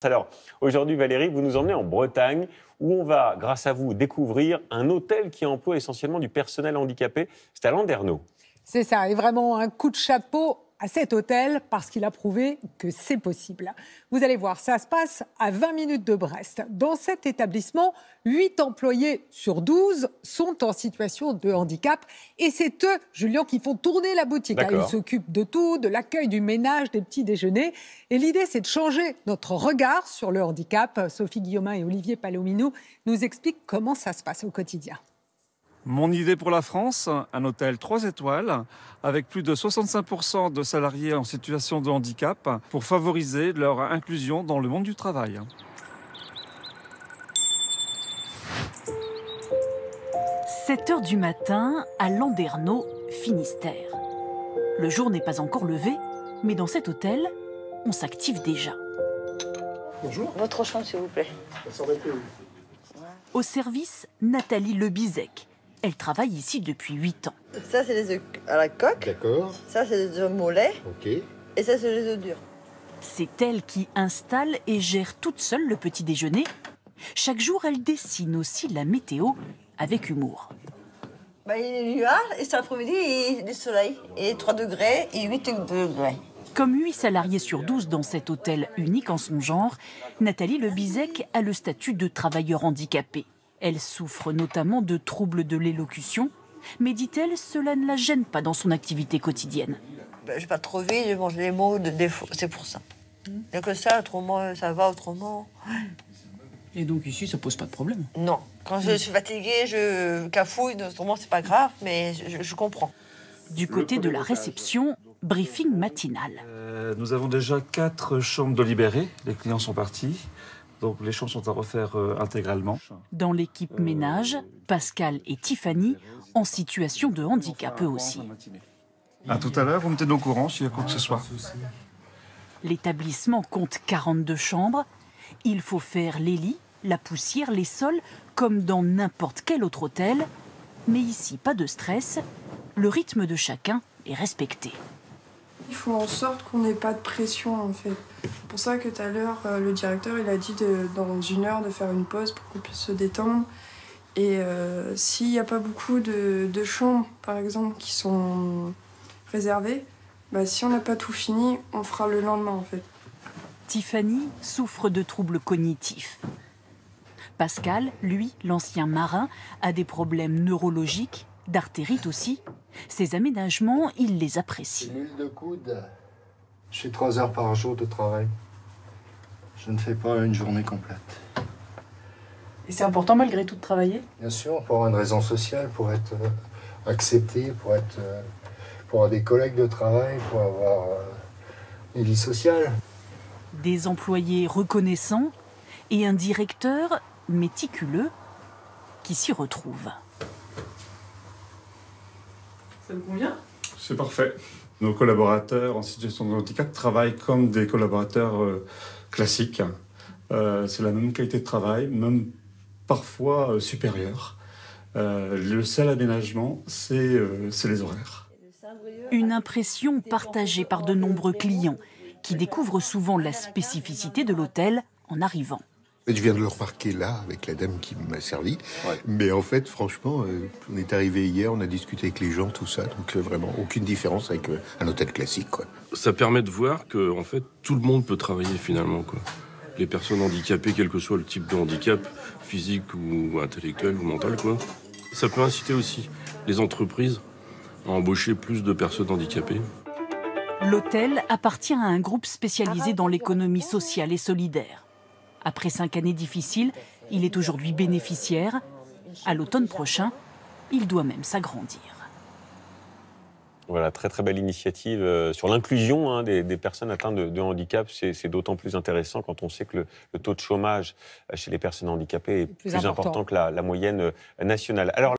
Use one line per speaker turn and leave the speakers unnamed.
Alors, aujourd'hui, Valérie, vous nous emmenez en Bretagne, où on va, grâce à vous, découvrir un hôtel qui emploie essentiellement du personnel handicapé. C'est à Landerneau.
C'est ça, et vraiment un coup de chapeau à cet hôtel, parce qu'il a prouvé que c'est possible. Vous allez voir, ça se passe à 20 minutes de Brest. Dans cet établissement, 8 employés sur 12 sont en situation de handicap. Et c'est eux, Julien, qui font tourner la boutique. Ils s'occupent de tout, de l'accueil, du ménage, des petits déjeuners. Et l'idée, c'est de changer notre regard sur le handicap. Sophie Guillaumin et Olivier Palomino nous expliquent comment ça se passe au quotidien.
Mon idée pour la France, un hôtel 3 étoiles avec plus de 65% de salariés en situation de handicap pour favoriser leur inclusion dans le monde du travail.
« 7h du matin à Landerneau, Finistère. Le jour n'est pas encore levé, mais dans cet hôtel, on s'active déjà.
Bonjour. Votre chambre, s'il vous plaît.
Au service, Nathalie Lebizec. Elle travaille ici depuis 8 ans.
Ça, c'est les œufs à la coque.
D'accord.
Ça, c'est les œufs mollets.
Ok.
Et ça, c'est les œufs durs.
C'est elle qui installe et gère toute seule le petit déjeuner. Chaque jour, elle dessine aussi la météo avec humour.
Il y a les nuages, et cet après-midi, il y a du soleil. Et 3 degrés et 8 degrés.
Comme 8 salariés sur 12 dans cet hôtel unique en son genre, Nathalie Lebizec a le statut de travailleur handicapé. Elle souffre notamment de troubles de l'élocution, mais dit-elle, cela ne la gêne pas dans son activité quotidienne.
Je ne vais pas trop vite, je mange les mots de défaut, c'est pour ça. Il n'y a que ça, autrement, ça va autrement.
Et donc ici, ça pose pas de problème?
Non. Quand je suis fatiguée, je cafouille, autrement, c'est pas grave, mais je comprends.
Du côté de la réception, briefing matinal.
Nous avons déjà 4 chambres de libérés, les clients sont partis. Donc les chambres sont à refaire intégralement.
Dans l'équipe ménage, Pascal et Tiffany, en situation de handicap eux aussi.
À tout à l'heure, vous me tenez au courant s'il y a quoi que ce soit.
L'établissement compte 42 chambres. Il faut faire les lits, la poussière, les sols, comme dans n'importe quel autre hôtel. Mais ici, pas de stress. Le rythme de chacun est respecté.
Il faut en sorte qu'on n'ait pas de pression, en fait. C'est pour ça que tout à l'heure, le directeur il a dit dans 1 heure de faire une pause pour qu'on puisse se détendre. Et s'il n'y a pas beaucoup de chambres, par exemple, qui sont réservées, si on n'a pas tout fini, on fera le lendemain, en fait.
Tiffany souffre de troubles cognitifs. Pascal, lui, l'ancien marin, a des problèmes neurologiques, d'artérite aussi. Ces aménagements, il les apprécie.
Une huile de coude. Je fais 3 heures par jour de travail. Je ne fais pas une journée complète.
Et c'est important malgré tout de travailler?
Bien sûr, pour avoir une raison sociale, pour être accepté, pour avoir des collègues de travail, pour avoir une vie sociale.
Des employés reconnaissants et un directeur méticuleux qui s'y retrouve.
Ça vous convient?
C'est parfait. Nos collaborateurs en situation de handicap travaillent comme des collaborateurs classiques. C'est la même qualité de travail, même parfois supérieure. Le seul aménagement, c'est les horaires.
Une impression partagée par de nombreux clients qui découvrent souvent la spécificité de l'hôtel en arrivant.
Je viens de le remarquer là, avec la dame qui m'a servi. Ouais. Mais en fait, franchement, on est arrivé hier, on a discuté avec les gens, tout ça. Donc vraiment, aucune différence avec un hôtel classique, quoi.
Ça permet de voir que, en fait, tout le monde peut travailler finalement, quoi. Les personnes handicapées, quel que soit le type de handicap, physique ou intellectuel ou mental, quoi. Ça peut inciter aussi les entreprises à embaucher plus de personnes handicapées.
L'hôtel appartient à un groupe spécialisé dans l'économie sociale et solidaire. Après 5 années difficiles, il est aujourd'hui bénéficiaire. À l'automne prochain, il doit même s'agrandir.
Voilà, très très belle initiative sur l'inclusion des personnes atteintes de handicap. C'est d'autant plus intéressant quand on sait que le taux de chômage chez les personnes handicapées est plus important que la moyenne nationale. Alors,